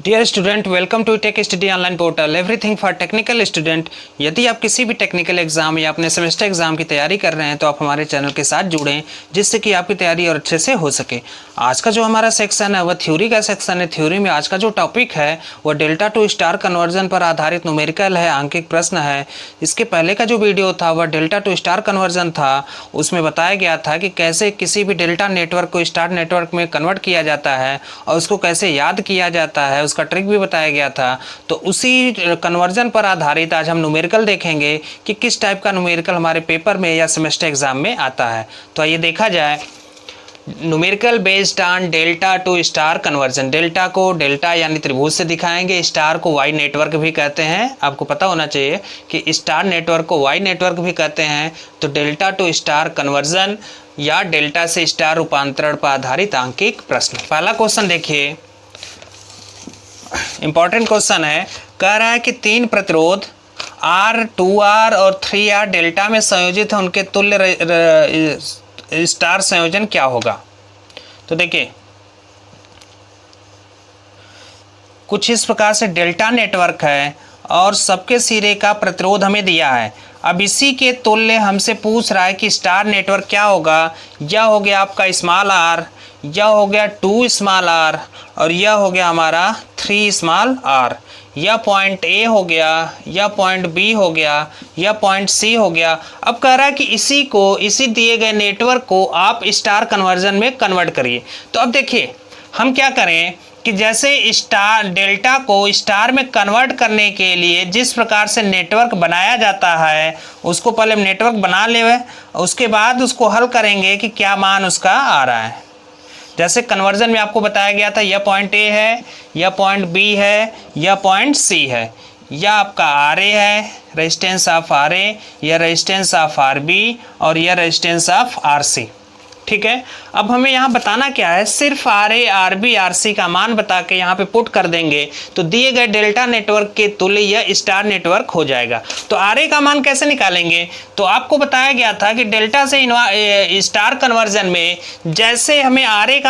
Dear student, welcome to tech study online portal everything for technical student. यदि आप किसी भी टेक्निकल एग्जाम या अपने सेमेस्टर एग्जाम की तैयारी कर रहे हैं तो आप हमारे चैनल के साथ जुड़ें, जिससे कि आपकी तैयारी और अच्छे से हो सके। आज का जो हमारा सेक्शन है वह थ्योरी का सेक्शन है। थ्योरी में आज का जो टॉपिक है वह डेल्टा टू स्टार कन्वर्जन पर आधारित न्यूमेरिकल है, आंकिक प्रश्न है। इसके पहले का जो वीडियो था वह डेल्टा टू स्टार कन्वर्जन था। उसमें बताया गया था कि कैसे किसी भी डेल्टा नेटवर्क को स्टार नेटवर्क में कन्वर्ट किया जाता है और उसको कैसे याद किया जाता है, उसका ट्रिक भी बताया गया था। तो उसी कन्वर्जन पर आधारित आज हम न्यूमेरिकल देखेंगे कि किस टाइप का न्यूमेरिकल हमारे पेपर में या सेमेस्टर एग्जाम में आता है। तो आइए देखा जाए। Numerical based on delta to star conversion. Delta को डेल्टा यानी त्रिभुज से दिखाएंगे, स्टार को वाई नेटवर्क भी कहते हैं। आपको पता होना चाहिए कि स्टार नेटवर्क को वाई नेटवर्क भी कहते हैं। तो डेल्टा टू स्टार कन्वर्जन या डेल्टा से स्टार रूपांतरण पर आधारित आंकिक प्रश्न। पहला क्वेश्चन देखिए, इंपॉर्टेंट क्वेश्चन है। कह रहा है कि तीन प्रतिरोध R, 2R और 3R डेल्टा में संयोजित है, उनके तुल्य स्टार संयोजन क्या होगा। तो देखिए कुछ इस प्रकार से डेल्टा नेटवर्क है और सबके सिरे का प्रतिरोध हमें दिया है। अब इसी के तुल्य हमसे पूछ रहा है कि स्टार नेटवर्क क्या होगा। यह हो गया आपका स्मॉल r, यह हो गया 2 स्मॉल r और यह हो गया हमारा 3 स्मॉल r। यह पॉइंट A हो गया, यह पॉइंट B हो गया, यह पॉइंट C हो गया। अब कह रहा है कि इसी दिए गए नेटवर्क को आप स्टार कन्वर्जन में कन्वर्ट करिए। तो अब देखिए हम क्या करें कि जैसे स्टार डेल्टा को स्टार में कन्वर्ट करने के लिए जिस प्रकार से नेटवर्क बनाया जाता है उसको पहले हम नेटवर्क बना लें, उसके बाद उसको हल करेंगे कि क्या मान उसका आ रहा है। जैसे कन्वर्जन में आपको बताया गया था यह पॉइंट A है, यह पॉइंट B है, यह पॉइंट C है, यह आपका RA है, रेजिस्टेंस ऑफ RA, यह रेजिस्टेंस ऑफ RB और यह रेजिस्टेंस ऑफ RC। ठीक है, अब हमें यहाँ बताना क्या है, सिर्फ RA, RB, RC का मान बता के यहाँ पे पुट कर देंगे तो दिए गए डेल्टा नेटवर्क के तुल्य यह स्टार नेटवर्क हो जाएगा। तो RA का मान कैसे निकालेंगे, तो आपको बताया गया था कि डेल्टा से स्टार कन्वर्जन में जैसे हमें RA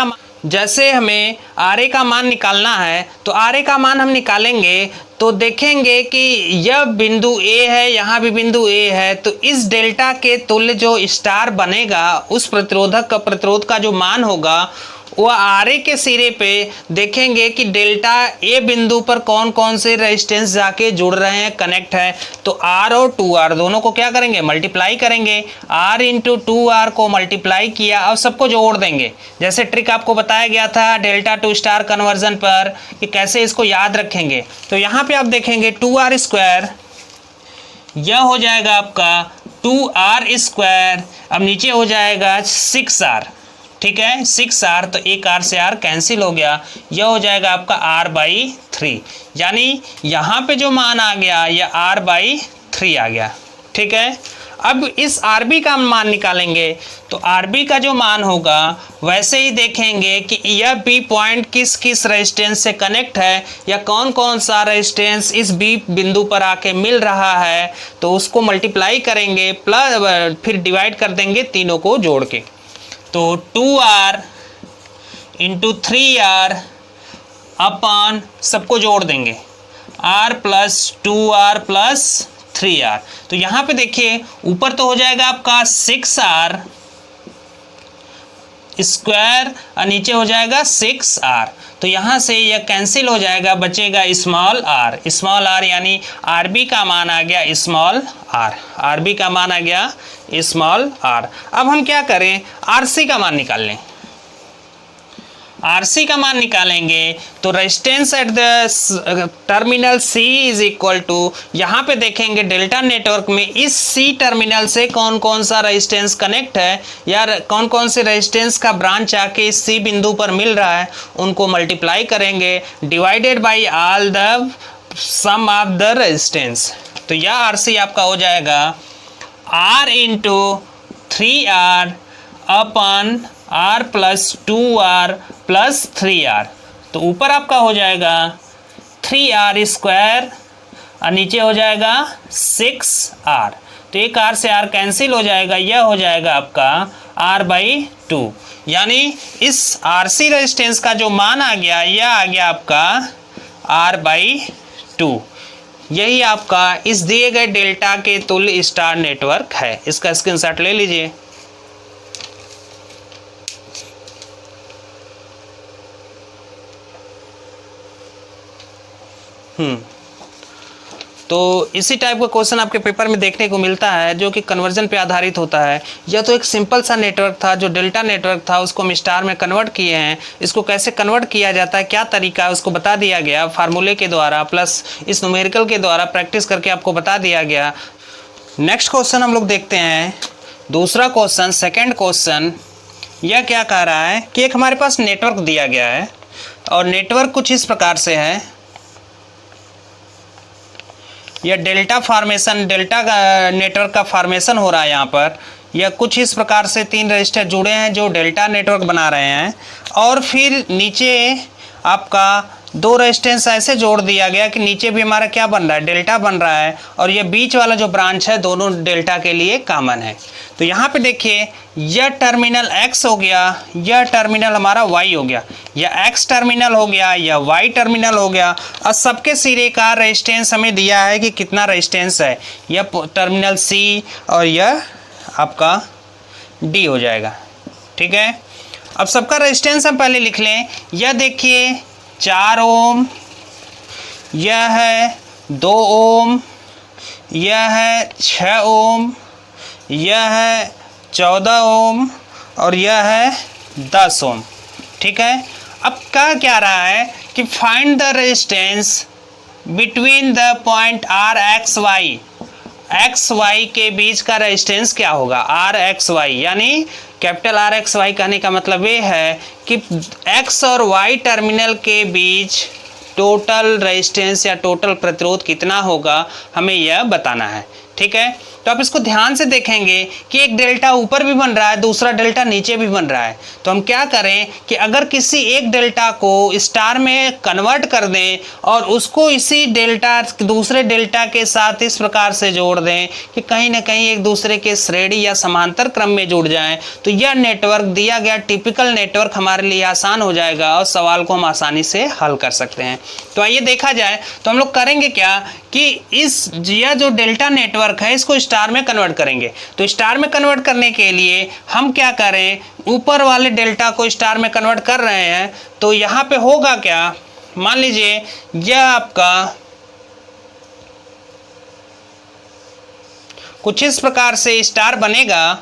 का मान निकालना है तो RA का मान हम निकालेंगे तो देखेंगे कि यह बिंदु A है, यहाँ भी बिंदु A है। तो इस डेल्टा के तुल्य जो स्टार बनेगा उस प्रतिरोध का जो मान होगा वह RA के सिरे पे देखेंगे कि डेल्टा A बिंदु पर कौन कौन से रेजिस्टेंस जाके जुड़ रहे हैं, कनेक्ट है। तो R और 2R दोनों को क्या करेंगे, मल्टीप्लाई करेंगे। R इंटू 2R को मल्टीप्लाई किया, अब सबको जोड़ देंगे। जैसे ट्रिक आपको बताया गया था डेल्टा टू स्टार कन्वर्जन पर कि कैसे इसको याद रखेंगे। तो यहाँ पे आप देखेंगे 2R स्क्वायर, यह हो जाएगा आपका 2R स्क्वायर। अब नीचे हो जाएगा 6R, ठीक है 6R, तो एक R से R कैंसिल हो गया। यह हो जाएगा आपका R/3, यानी यहाँ पे जो मान आ गया यह R/3 आ गया। ठीक है, अब इस RB का मान निकालेंगे तो RB का जो मान होगा वैसे ही देखेंगे कि यह B पॉइंट किस किस रेजिस्टेंस से कनेक्ट है या कौन कौन सा रेजिस्टेंस इस B बिंदु पर आके मिल रहा है। तो उसको मल्टीप्लाई करेंगे प्लस फिर डिवाइड कर देंगे तीनों को जोड़ के। तो 2R इंटू 3R अपॉन सबको जोड़ देंगे R plus 2R plus 3R। तो यहाँ पे देखिए ऊपर तो हो जाएगा आपका 6R स्क्वायर और नीचे हो जाएगा 6R। तो यहाँ से यह कैंसिल हो जाएगा, बचेगा स्मॉल r यानी RB का मान आ गया स्मॉल r। RB का मान आ गया स्मॉल r। अब हम क्या करें, RC का मान निकाल लें। RC का मान निकालेंगे तो resistance at the terminal C is equal to, यहाँ पे देखेंगे डेल्टा नेटवर्क में इस C टर्मिनल से कौन कौन सा रेजिस्टेंस कनेक्ट है या कौन कौन से रेजिस्टेंस का ब्रांच आके इस C बिंदु पर मिल रहा है, उनको मल्टीप्लाई करेंगे divided by all the sum of the resistance. तो यह RC आपका हो जाएगा R इंटू 3R अपन R plus 2R plus 3R। तो ऊपर आपका हो जाएगा 3R स्क्वायर और नीचे हो जाएगा 6R। तो एक R से R कैंसिल हो जाएगा, यह हो जाएगा आपका R/2। यानी इस RC रेजिस्टेंस का जो मान आ गया यह आ गया आपका R/2। यही आपका इस दिए गए डेल्टा के तुल्य स्टार नेटवर्क है। इसका स्क्रीनशॉट ले लीजिए। तो इसी टाइप का क्वेश्चन आपके पेपर में देखने को मिलता है, जो कि कन्वर्जन पे आधारित होता है। यह तो एक सिंपल सा नेटवर्क था, जो डेल्टा नेटवर्क था, उसको हम स्टार में कन्वर्ट किए हैं। इसको कैसे कन्वर्ट किया जाता है, क्या तरीका है, उसको बता दिया गया फार्मूले के द्वारा, प्लस इस न्यूमेरिकल के द्वारा प्रैक्टिस करके आपको बता दिया गया। नेक्स्ट क्वेश्चन हम लोग देखते हैं। दूसरा क्वेश्चन, सेकेंड क्वेश्चन, यह क्या कह रहा है कि एक हमारे पास नेटवर्क दिया गया है और नेटवर्क कुछ इस प्रकार से है। यह डेल्टा फॉर्मेशन, डेल्टा का नेटवर्क का फॉर्मेशन हो रहा है यहाँ पर। यह कुछ इस प्रकार से 3 रजिस्टर जुड़े हैं जो डेल्टा नेटवर्क बना रहे हैं, और फिर नीचे आपका 2 रेजिस्टेंस ऐसे जोड़ दिया गया कि नीचे भी हमारा क्या बन रहा है, डेल्टा बन रहा है, और यह बीच वाला जो ब्रांच है दोनों डेल्टा के लिए कॉमन है। तो यहाँ पे देखिए, यह टर्मिनल X हो गया, यह टर्मिनल हमारा Y हो गया, यह X टर्मिनल हो गया, यह Y टर्मिनल हो गया, और सबके सिरे का रेजिस्टेंस हमें दिया है कि कितना रेजिस्टेंस है। यह टर्मिनल C और यह आपका D हो जाएगा। ठीक है, अब सबका रेजिस्टेंस हम पहले लिख लें। यह देखिए 4 ओम, यह है 2 ओम, यह है 6 ओम, यह है 14 ओम, और यह है 10 ओम। ठीक है, अब कह क्या रहा है कि find the resistance between the point R X Y। X Y के बीच का रेजिस्टेंस क्या होगा, आर एक्स वाई, यानी कैपिटल आर एक्स वाई कहने का मतलब ये है कि एक्स और वाई टर्मिनल के बीच टोटल रेजिस्टेंस या टोटल प्रतिरोध कितना होगा, हमें यह बताना है। ठीक है, तो आप इसको ध्यान से देखेंगे कि एक डेल्टा ऊपर भी बन रहा है, दूसरा डेल्टा नीचे भी बन रहा है। तो हम क्या करें कि अगर किसी एक डेल्टा को स्टार में कन्वर्ट कर दें और उसको इसी डेल्टा दूसरे डेल्टा के साथ इस प्रकार से जोड़ दें कि कहीं ना कहीं एक दूसरे के श्रेणी या समांतर क्रम में जुड़ जाएं, तो यह नेटवर्क दिया गया टिपिकल नेटवर्क हमारे लिए आसान हो जाएगा और सवाल को हम आसानी से हल कर सकते हैं। तो आइए देखा जाए, तो हम लोग करेंगे क्या कि यह जो डेल्टा नेटवर्क है इसको स्टार में कन्वर्ट करेंगे। तो स्टार में कन्वर्ट करने के लिए हम क्या करें, ऊपर वाले डेल्टा को स्टार में कन्वर्ट कर रहे हैं, तो यहाँ पे होगा क्या, मान लीजिए यह आपका कुछ इस प्रकार से स्टार बनेगा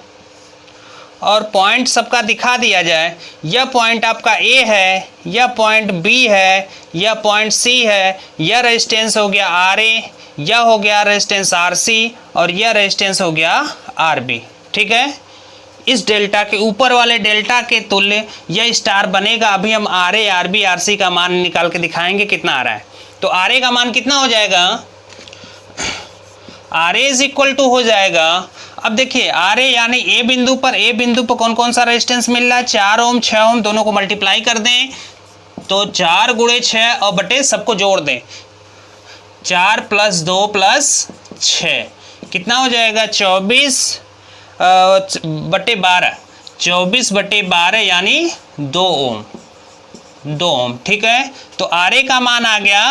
और पॉइंट सबका दिखा दिया जाए। यह पॉइंट आपका A है, यह पॉइंट B है, यह पॉइंट C है, यह रेजिस्टेंस हो गया RA, यह हो गया रेजिस्टेंस RC, और यह रेजिस्टेंस हो गया RB। ठीक है, इस डेल्टा के ऊपर वाले डेल्टा के तुल्य यह स्टार बनेगा। अभी हम RA, RB, RC का मान निकाल के दिखाएंगे कितना आ रहा है। तो RA का मान कितना हो जाएगा, RA इज इक्वल टू हो जाएगा, अब देखिए RA यानी A बिंदु पर कौन कौन सा रेजिस्टेंस मिल रहा है, 4 ओम 6 ओम, दोनों को मल्टीप्लाई कर दें तो 4 गुणे 6 और बटे सबको जोड़ दें, 4 + 2 + 6 कितना हो जाएगा, 24 बटे 12, 24 बटे 12 यानी 2 ओम, 2 ओम। ठीक है, तो RA का मान आ गया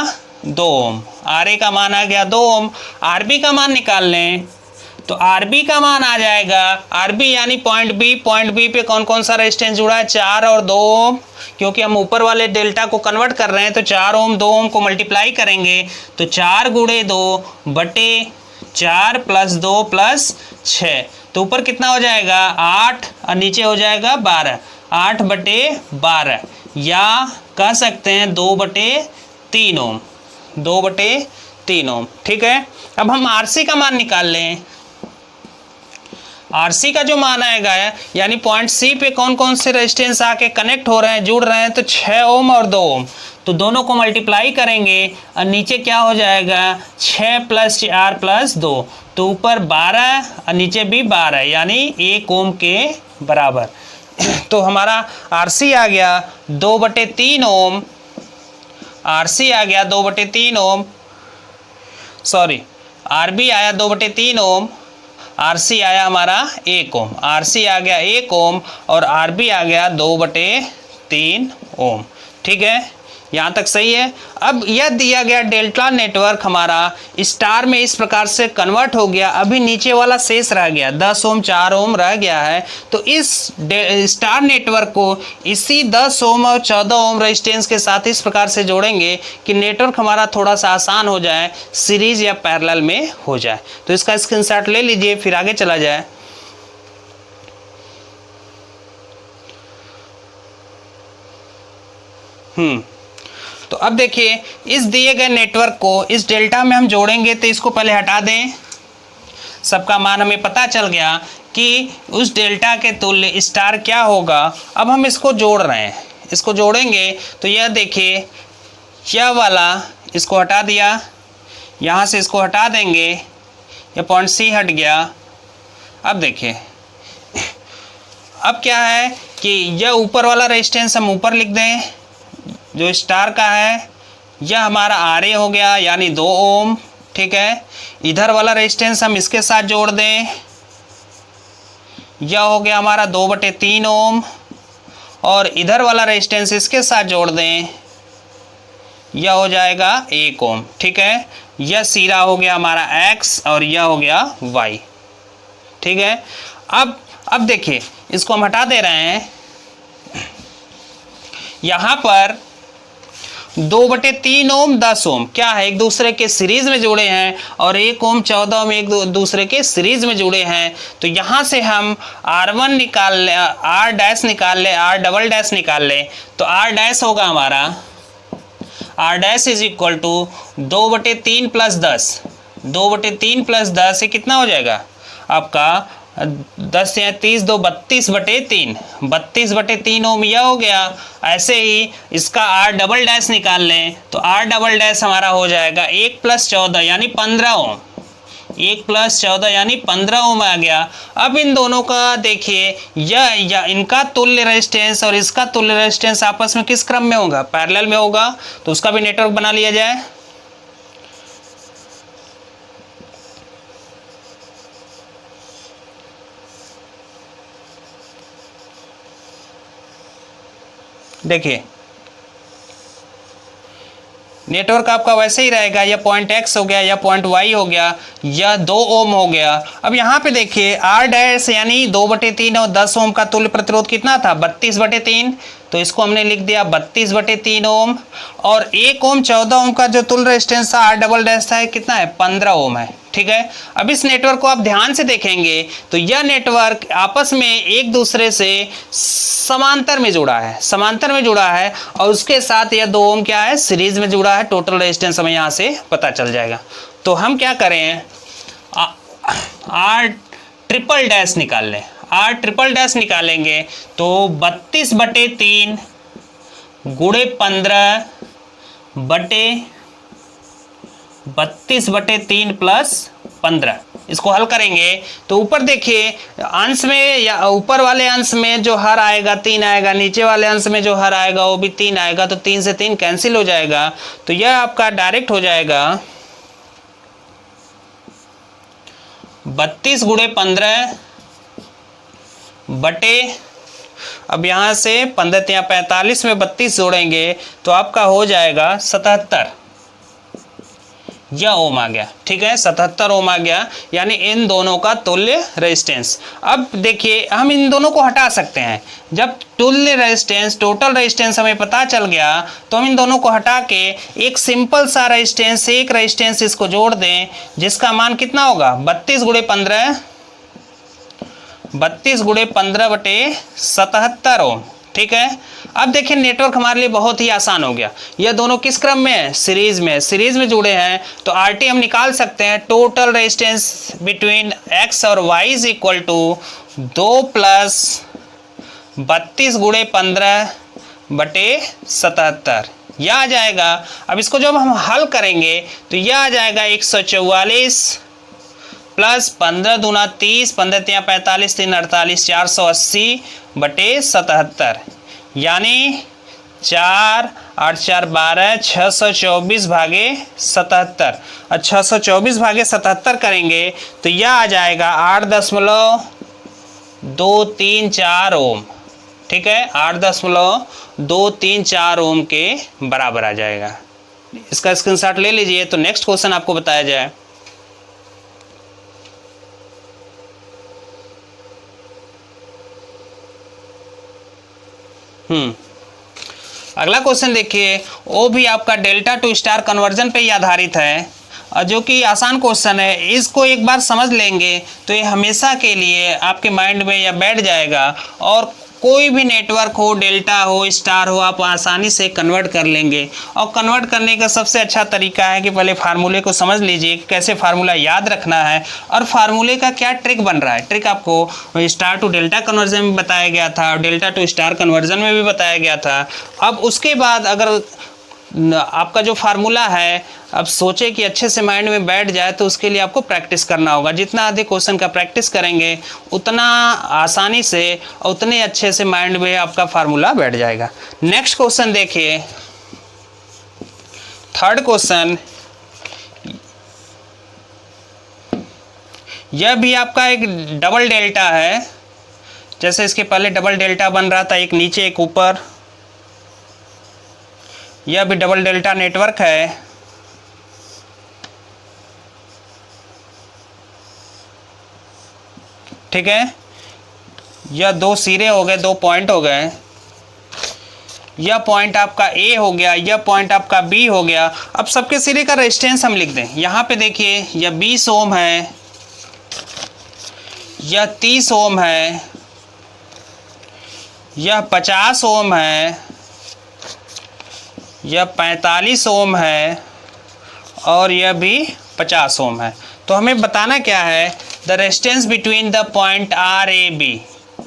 2 ओम, RA का मान आ गया 2 ओम। RB का मान निकाल लें, तो RB का मान आ जाएगा, RB यानी पॉइंट B पे कौन कौन सा रेजिस्टेंस जुड़ा है, 4 और 2 ओम, क्योंकि हम ऊपर वाले डेल्टा को कन्वर्ट कर रहे हैं तो 4 ओम 2 ओम को मल्टीप्लाई करेंगे तो 4 गुणे 2 बटे 4 + 2 + 6, तो ऊपर कितना हो जाएगा 8 और नीचे हो जाएगा 12, 8 बटे 12, या कह सकते हैं 2 बटे 3 ओम, 2 बटे 3 ओम। ठीक है, अब हम RC का मान निकाल लें। RC का जो मान आएगा यानी पॉइंट C पे कौन कौन से रेजिस्टेंस आके कनेक्ट हो रहे हैं, जुड़ रहे हैं, तो 6 ओम और 2 ओम, तो दोनों को मल्टीप्लाई करेंगे और नीचे क्या हो जाएगा 6 + 4 + 2, तो ऊपर 12 और नीचे भी 12 यानी 1 ओम के बराबर। तो हमारा RC आ गया 2 बटे 3 ओम, RC आ गया 2 बटे 3 ओम, सॉरी RB आया 2 बटे 3 ओम, RC आया हमारा 1 ओम, RC आ गया 1 ओम और RB आ गया 2 बटे 3 ओम। ठीक है, यहाँ तक सही है। अब यह दिया गया डेल्टा नेटवर्क हमारा स्टार में इस प्रकार से कन्वर्ट हो गया। अभी नीचे वाला शेष रह गया, 10 ओम 4 ओम रह गया है। तो इस स्टार नेटवर्क को इसी 10 ओम और 14 ओम रेजिस्टेंस के साथ इस प्रकार से जोड़ेंगे कि नेटवर्क हमारा थोड़ा सा आसान हो जाए, सीरीज या पैरेलल में हो जाए। तो इसका स्क्रीनशॉट ले लीजिए, फिर आगे चला जाए। तो अब देखिए इस दिए गए नेटवर्क को इस डेल्टा में हम जोड़ेंगे। तो इसको पहले हटा दें, सबका मान हमें पता चल गया कि उस डेल्टा के तुल्य स्टार क्या होगा। अब हम इसको जोड़ रहे हैं, इसको जोड़ेंगे तो यह देखिए यह वाला इसको हटा दिया, यहाँ से इसको हटा देंगे, यह पॉइंट सी हट गया। अब देखिए अब क्या है कि यह ऊपर वाला रेजिस्टेंस हम ऊपर लिख दें जो स्टार का है, यह हमारा RA हो गया यानी 2 ओम, ठीक है। इधर वाला रेजिस्टेंस हम इसके साथ जोड़ दें, यह हो गया हमारा 2/3 ओम, और इधर वाला रेजिस्टेंस इसके साथ जोड़ दें, यह हो जाएगा 1 ओम, ठीक है। यह सिरा हो गया हमारा X और यह हो गया Y, ठीक है। अब देखिए इसको हम हटा दे रहे हैं, यहाँ पर 2/3 ओम 10 ओम क्या है, एक दूसरे के सीरीज में जुड़े हैं, और 1 ओम 14 ओम एक दूसरे के सीरीज में जुड़े हैं। तो यहाँ से हम R1 निकाल लें, R डैश निकाल लें, R डबल डैश निकाल लें। तो R डैश होगा हमारा, R dash is equal to 2/3 plus 10, 2/3 plus 10 ये कितना हो जाएगा आपका 10 या 30 2 32/3, 32/3 ओम यह हो गया। ऐसे ही इसका R डबल डैश निकाल लें तो R डबल डैश हमारा हो जाएगा 1 + 14 यानी 15 ओम, 1 + 14 यानी 15 ओम आ गया। अब इन दोनों का देखिए यह इनका तुल्य रेजिस्टेंस और इसका तुल्य रेजिस्टेंस आपस में किस क्रम में होगा, पैरेलल में होगा। तो उसका भी नेटवर्क बना लिया जाए। देखिए नेटवर्क आपका वैसे ही रहेगा, यह पॉइंट X हो गया, यह पॉइंट Y हो गया, यह 2 ओम हो गया। अब यहाँ पे देखिए R डैश यानी 2/3 और 10 ओम का तुल्य प्रतिरोध कितना था 32/3, तो इसको हमने लिख दिया 32/3 ओम। और 1 ओम 14 ओम का जो तुल्य रेजिस्टेंस था R डबल डैश था कितना है 15 ओम है, ठीक है। अब इस नेटवर्क को आप ध्यान से देखेंगे तो यह नेटवर्क आपस में एक दूसरे से समांतर में जुड़ा है, समांतर में जुड़ा है, और उसके साथ यह 2 ओम क्या है सीरीज में जुड़ा है। टोटल रेजिस्टेंस हमें यहाँ से पता चल जाएगा। तो हम क्या करें, R ट्रिपल डैश निकाल लें, R ट्रिपल डैश निकालेंगे तो 32/3 गुणे 15 बटे 32/3 प्लस 15, इसको हल करेंगे तो ऊपर देखिए अंश में या ऊपर वाले अंश में जो हर आएगा 3 आएगा, नीचे वाले अंश में जो हर आएगा वो भी 3 आएगा। तो 3 से 3 कैंसिल हो जाएगा, तो यह आपका डायरेक्ट हो जाएगा 32 गुणे 15 बटे, अब यहाँ से 15 या 45 में 32 जोड़ेंगे तो आपका हो जाएगा 77, यह ओम आ गया, ठीक है। 77 ओम आ गया, यानी इन दोनों का तुल्य रेजिस्टेंस। अब देखिए हम इन दोनों को हटा सकते हैं। जब तुल्य रेजिस्टेंस टोटल रेजिस्टेंस हमें पता चल गया तो हम इन दोनों को हटा के एक सिंपल सा रेजिस्टेंस, एक रेजिस्टेंस इसको जोड़ दें जिसका मान कितना होगा 32 गुणे 15, 32 गुणे 15 बटे 77 ओम, ठीक है। अब देखिए नेटवर्क हमारे लिए बहुत ही आसान हो गया। यह दोनों किस क्रम में है, सीरीज में, सीरीज में जुड़े हैं। तो RT हम निकाल सकते हैं, टोटल रेजिस्टेंस बिटवीन X और Y इज इक्वल टू 2 + 32 गुणे 15 बटे 77, यह आ जाएगा। अब इसको जब हम हल करेंगे तो यह आ जाएगा 144 प्लस 15 दूना 30, 15 या 45 3 48, 480 बटे 77, यानी 4 8 4 12, 624 भागे 77। और 624 भागे 77 करेंगे तो यह आ जाएगा 8.234 ओम, ठीक है, 8.234 ओम के बराबर आ जाएगा। इसका स्क्रीनशॉट ले लीजिए। तो नेक्स्ट क्वेश्चन आपको बताया जाए। अगला क्वेश्चन देखिए, वो भी आपका डेल्टा टू स्टार कन्वर्जन पे ही आधारित है, जो कि आसान क्वेश्चन है। इसको एक बार समझ लेंगे तो ये हमेशा के लिए आपके माइंड में या बैठ जाएगा, और कोई भी नेटवर्क हो, डेल्टा हो, स्टार हो, आप आसानी से कन्वर्ट कर लेंगे। और कन्वर्ट करने का सबसे अच्छा तरीका है कि पहले फार्मूले को समझ लीजिए, कैसे फार्मूला याद रखना है और फार्मूले का क्या ट्रिक बन रहा है। ट्रिक आपको स्टार टू डेल्टा कन्वर्जन में बताया गया था, डेल्टा टू स्टार कन्वर्जन में भी बताया गया था। अब उसके बाद अगर आपका जो फार्मूला है, अब सोचे कि अच्छे से माइंड में बैठ जाए, तो उसके लिए आपको प्रैक्टिस करना होगा। जितना अधिक क्वेश्चन का प्रैक्टिस करेंगे उतना आसानी से और उतने अच्छे से माइंड में आपका फार्मूला बैठ जाएगा। नेक्स्ट क्वेश्चन देखिए, थर्ड क्वेश्चन। यह भी आपका एक डबल डेल्टा है, जैसे इसके पहले डबल डेल्टा बन रहा था, एक नीचे एक ऊपर। यह भी डबल डेल्टा नेटवर्क है। ठीक है, यह दो सिरे हो गए, दो पॉइंट हो गए। यह पॉइंट आपका ए हो गया, यह पॉइंट आपका बी हो गया। अब सबके सिरे का रेजिस्टेंस हम लिख दें। यहाँ पे देखिए, यह 20 ओम है, यह 30 ओम है, यह 50 ओम है, यह 45 ओम है, और यह भी 50 ओम है। तो हमें बताना क्या है, the resistance between the point R A B,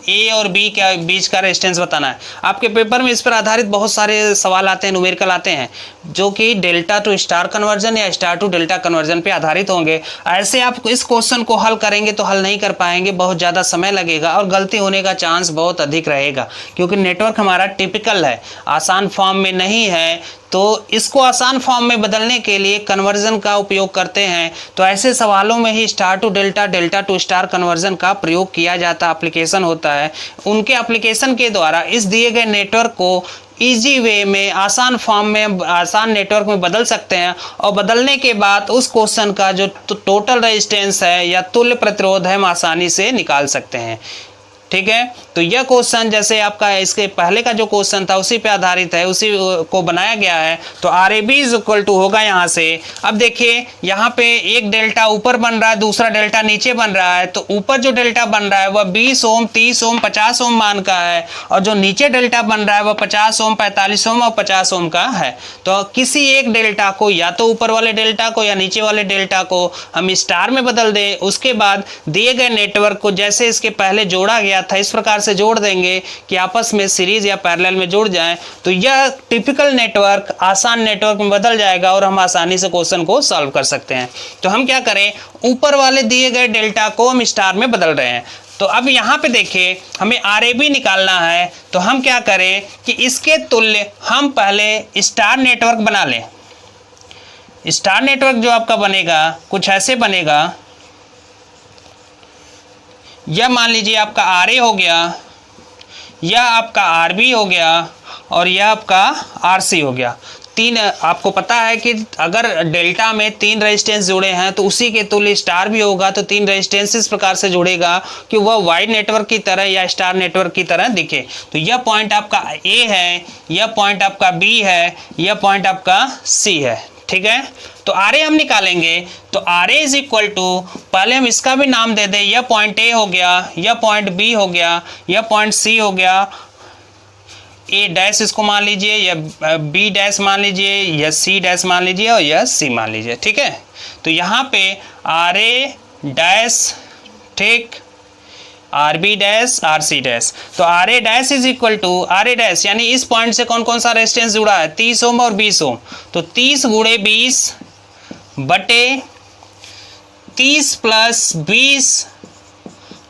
A और बी के बीच का रेजिस्टेंस बताना है। आपके पेपर में इस पर आधारित बहुत सारे सवाल आते हैं, न्यूमेरिकल आते हैं, जो कि डेल्टा टू स्टार कन्वर्जन या स्टार टू डेल्टा कन्वर्जन पे आधारित होंगे। ऐसे आप इस क्वेश्चन को हल करेंगे तो हल नहीं कर पाएंगे, बहुत ज़्यादा समय लगेगा और गलती होने का चांस बहुत अधिक रहेगा, क्योंकि नेटवर्क हमारा टिपिकल है, आसान फॉर्म में नहीं है। तो इसको आसान फॉर्म में बदलने के लिए कन्वर्जन का उपयोग करते हैं। तो ऐसे सवालों में ही star to delta, delta to star conversion का प्रयोग किया जाता, एप्लीकेशन होता है। उनके एप्लीकेशन के द्वारा इस दिए गए नेटवर्क को इजी वे में, आसान फॉर्म में, आसान नेटवर्क में बदल सकते हैं। और बदलने के बाद उस क्वेश्चन का जो टोटल रेजिस्टेंस है या तुल्य प्रतिरोध है, हम आसानी से निकाल सकते हैं। ठीक है, तो यह क्वेश्चन जैसे आपका इसके पहले का जो क्वेश्चन था उसी पे आधारित है, उसी को बनाया गया है। तो R A B is equal to होगा यहाँ से। अब देखिए, यहाँ पे एक डेल्टा ऊपर बन रहा है, दूसरा डेल्टा नीचे बन रहा है। तो ऊपर जो डेल्टा बन रहा है वह 20 ओम, 30 ओम, 50 ओम मान का है, और जो नीचे डेल्टा बन रहा है वह 50 ओम, 45 ओम और 50 ओम का है। तो किसी एक डेल्टा को, या तो ऊपर वाले डेल्टा को या नीचे वाले डेल्टा को हम स्टार में बदल दें। उसके बाद दिए गए नेटवर्क को जैसे इसके पहले जोड़ा गया था, इस प्रकार से जोड़ देंगे कि आपस में सीरीज या पैरेलल में जुड़ जाएं। तो यह टिपिकल नेटवर्क आसान नेटवर्क में बदल जाएगा और हम आसानी से क्वेश्चन को सॉल्व कर सकते हैं। तो हम क्या करें, ऊपर वाले दिए गए डेल्टा को हम स्टार में बदल रहे हैं। तो अब यहाँ पे देखिए, हमें आर ए बी निकालना है। तो हम क्या करें कि इसके तुल्य हम पहले स्टार नेटवर्क बना लें। स्टार नेटवर्क जो आपका बनेगा कुछ ऐसे बनेगा। यह मान लीजिए आपका आर ए हो गया, यह आपका आर बी हो गया, और यह आपका आर सी हो गया। तीन, आपको पता है कि अगर डेल्टा में 3 रेजिस्टेंस जुड़े हैं तो उसी के तुल्य स्टार भी होगा। तो 3 रेजिस्टेंस इस प्रकार से जुड़ेगा कि वह वाइड नेटवर्क की तरह या स्टार नेटवर्क की तरह दिखे। तो यह पॉइंट आपका ए है, यह पॉइंट आपका बी है, यह पॉइंट आपका सी है। ठीक है, तो आर ए हम निकालेंगे। तो R A is equal to, पहले हम इसका भी नाम दे दें। यह पॉइंट ए हो गया, यह पॉइंट बी हो गया, यह पॉइंट सी हो गया, ए डैश इसको मान लीजिए, यह बी डैश मान लीजिए, यह सी डैश मान लीजिए, और यह सी मान लीजिए। ठीक है, तो यहाँ पे आर ए डैश, ठीक, R B dash, R C dash. तो R A dash is equal to R A dash, यानी इस पॉइंट से कौन कौन सा रेजिस्टेंस जुड़ा है, 30 ओम और 20 ओम। तो 30 गुणे 20 बटे 30 प्लस 20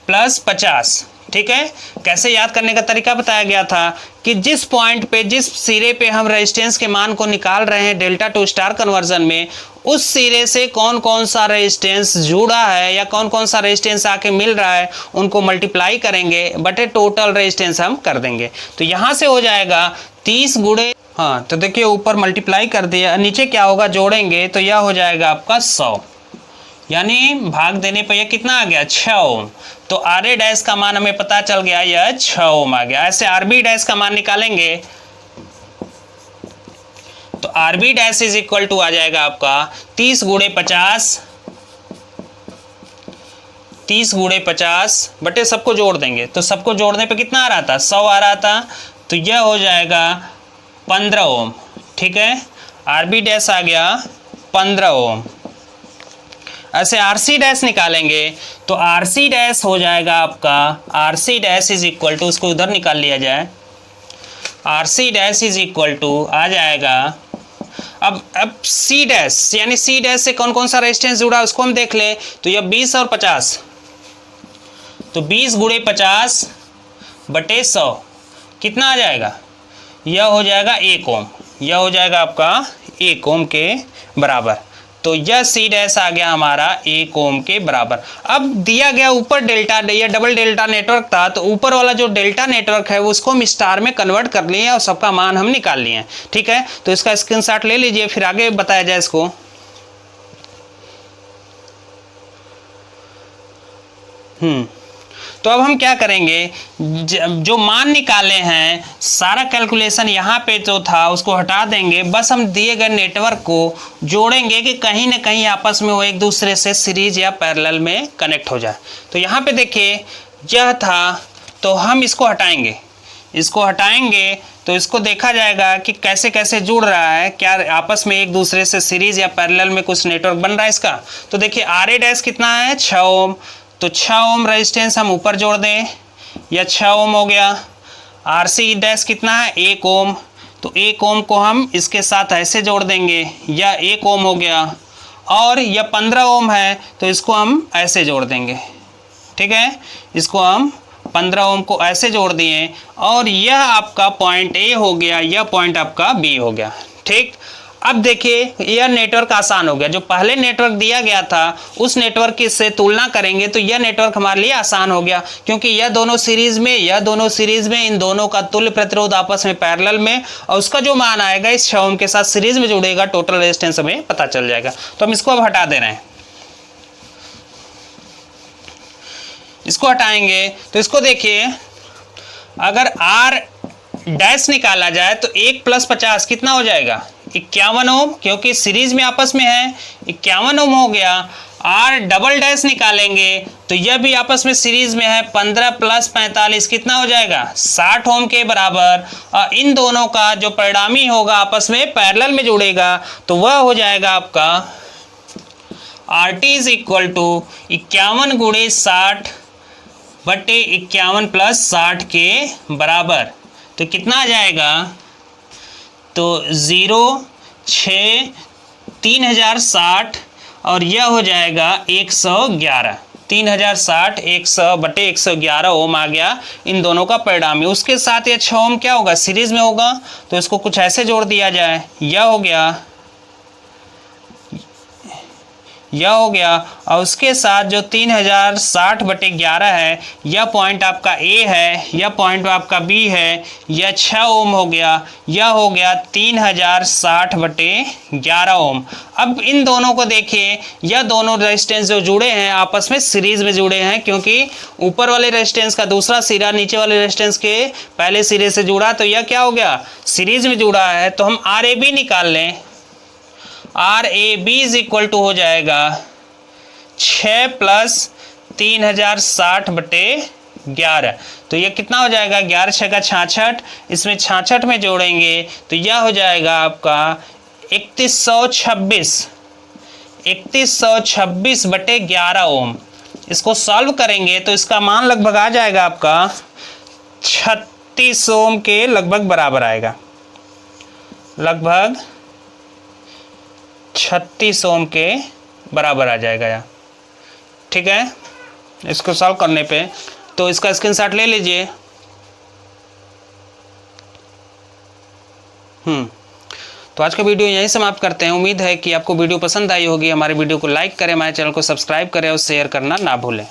प्लस 50, ठीक है। कैसे याद करने का तरीका बताया गया था कि जिस पॉइंट पे, जिस सिरे पे हम रेजिस्टेंस के मान को निकाल रहे हैं डेल्टा टू स्टार कन्वर्जन में, उस सिरे से कौन कौन सा रेजिस्टेंस जुड़ा है या कौन कौन सा रेजिस्टेंस आके मिल रहा है, उनको मल्टीप्लाई करेंगे बटे टोटल रेजिस्टेंस हम कर देंगे। तो यहाँ से हो जाएगा 30 गुणे, हाँ तो देखिए ऊपर मल्टीप्लाई कर दिया, नीचे क्या होगा जोड़ेंगे तो यह हो जाएगा आपका 100, यानी भाग देने पर यह कितना आ गया 6 ओम। तो आर ए डैश का मान हमें पता चल गया, यह 6 ओम आ गया। ऐसे आर बी डैश का मान निकालेंगे तो R B dash is equal to आ जाएगा आपका 30 गुणे 50, 30 गुणे 50 बटे सबको जोड़ देंगे, तो सबको जोड़ने पे कितना आ रहा था 100 आ रहा था, तो यह हो जाएगा 15 ओम। ठीक है, आर बी डैश आ गया 15 ओम। ऐसे आर सी डैश निकालेंगे तो आर सी डैश हो जाएगा आपका, R C dash is equal to, उसको उधर निकाल लिया जाए, R C dash is equal to आ जाएगा, अब सी डैश यानी सी डैश से कौन कौन सा रेजिस्टेंस जुड़ा है उसको हम देख लें, तो यह 20 और 50, तो 20 गुणे 50 बटे 100 कितना आ जाएगा, यह हो जाएगा 1 ओम, यह हो जाएगा आपका 1 ओम के बराबर। तो यह सी डैश आ गया हमारा 1 ओम के बराबर। अब दिया गया ऊपर डेल्टा, यह डबल डेल्टा नेटवर्क था, तो ऊपर वाला जो डेल्टा नेटवर्क है उसको हम स्टार में कन्वर्ट कर लिए और सबका मान हम निकाल लिए हैं। ठीक है, तो इसका स्क्रीनशॉट ले लीजिए, फिर आगे बताया जाए इसको। तो अब हम क्या करेंगे, जो मान निकाले हैं सारा कैलकुलेशन यहाँ पे जो था उसको हटा देंगे, बस हम दिए गए नेटवर्क को जोड़ेंगे कि कहीं ना कहीं आपस में वो एक दूसरे से सीरीज या पैरेलल में कनेक्ट हो जाए। तो यहाँ पे देखिए यह था, तो हम इसको हटाएंगे, इसको हटाएंगे तो इसको देखा जाएगा कि कैसे कैसे जुड़ रहा है, क्या आपस में एक दूसरे से सीरीज या पैरेलल में कुछ नेटवर्क बन रहा है इसका। तो देखिए आर ए डैश कितना है 6 ओम, तो 6 ओम रेजिस्टेंस हम ऊपर जोड़ दें, यह 6 ओम हो गया। आर सी डैश कितना है 1 ओम, तो 1 ओम को हम इसके साथ ऐसे जोड़ देंगे, यह 1 ओम हो गया। और यह 15 ओम है तो इसको हम ऐसे जोड़ देंगे। ठीक है, इसको हम 15 ओम को ऐसे जोड़ दिए और यह आपका पॉइंट ए हो गया, यह पॉइंट आपका बी हो गया। ठीक, अब देखिए यह नेटवर्क आसान हो गया, जो पहले नेटवर्क दिया गया था उस नेटवर्क की से तुलना करेंगे तो यह नेटवर्क हमारे लिए आसान हो गया, क्योंकि यह दोनों सीरीज में, यह दोनों सीरीज में, इन दोनों का तुल्य प्रतिरोध आपस में पैरेलल में, और उसका जो मान आएगा इस 6 ओम के साथ सीरीज में जुड़ेगा, टोटल रेजिस्टेंस हमें पता चल जाएगा। तो हम इसको अब हटा दे रहे हैं, इसको हटाएंगे तो इसको देखिए, अगर आर डैश निकाला जाए तो 1 + 50 कितना हो जाएगा 51 ओम, क्योंकि सीरीज में आपस में है, 51 ओम हो गया। आर डबल डैश निकालेंगे तो यह भी आपस में सीरीज में है, 15 + 45 कितना हो जाएगा 60 ओम के बराबर। और इन दोनों का जो परिणामी होगा आपस में पैरेलल में जुड़ेगा, तो वह हो जाएगा आपका R T is equal to 51 गुणे 60 बटे 51 + 60 के बराबर। तो कितना आ जाएगा, तो 0 6 3060 और यह हो जाएगा 111, 3060 100 बटे 111 ओम आ गया इन दोनों का परिणामी। उसके साथ ये 6 ओम क्या होगा सीरीज में होगा, तो इसको कुछ ऐसे जोड़ दिया जाए, यह हो गया, यह हो गया। और उसके साथ जो 3060 बटे 11 है, यह पॉइंट आपका ए है, यह पॉइंट आपका बी है, यह 6 ओम हो गया, यह हो गया 3060 बटे 11 ओम। अब इन दोनों को देखिए, यह दोनों रेजिस्टेंस जो जुड़े हैं आपस में सीरीज में जुड़े हैं, क्योंकि ऊपर वाले रेजिस्टेंस का दूसरा सिरा नीचे वाले रेजिस्टेंस के पहले सिरे से जुड़ा, तो यह क्या हो गया सीरीज में जुड़ा है। तो हम आर ए बी निकाल लें, R A B is equal to हो जाएगा 6 + 3060 बटे 11। तो ये कितना हो जाएगा 11 × 6 = 66, इसमें 66 में जोड़ेंगे तो यह हो जाएगा आपका 3126 बटे 11 ओम। इसको सॉल्व करेंगे तो इसका मान लगभग आ जाएगा आपका 36 ओम के लगभग बराबर आएगा, लगभग 36 ओम के बराबर आ जाएगा यार। ठीक है, इसको सॉल्व करने पे तो इसका स्क्रीनशॉट ले लीजिए। तो आज का वीडियो यहीं समाप्त करते हैं। उम्मीद है कि आपको वीडियो पसंद आई होगी। हमारे वीडियो को लाइक करें, हमारे चैनल को सब्सक्राइब करें और शेयर करना ना भूलें।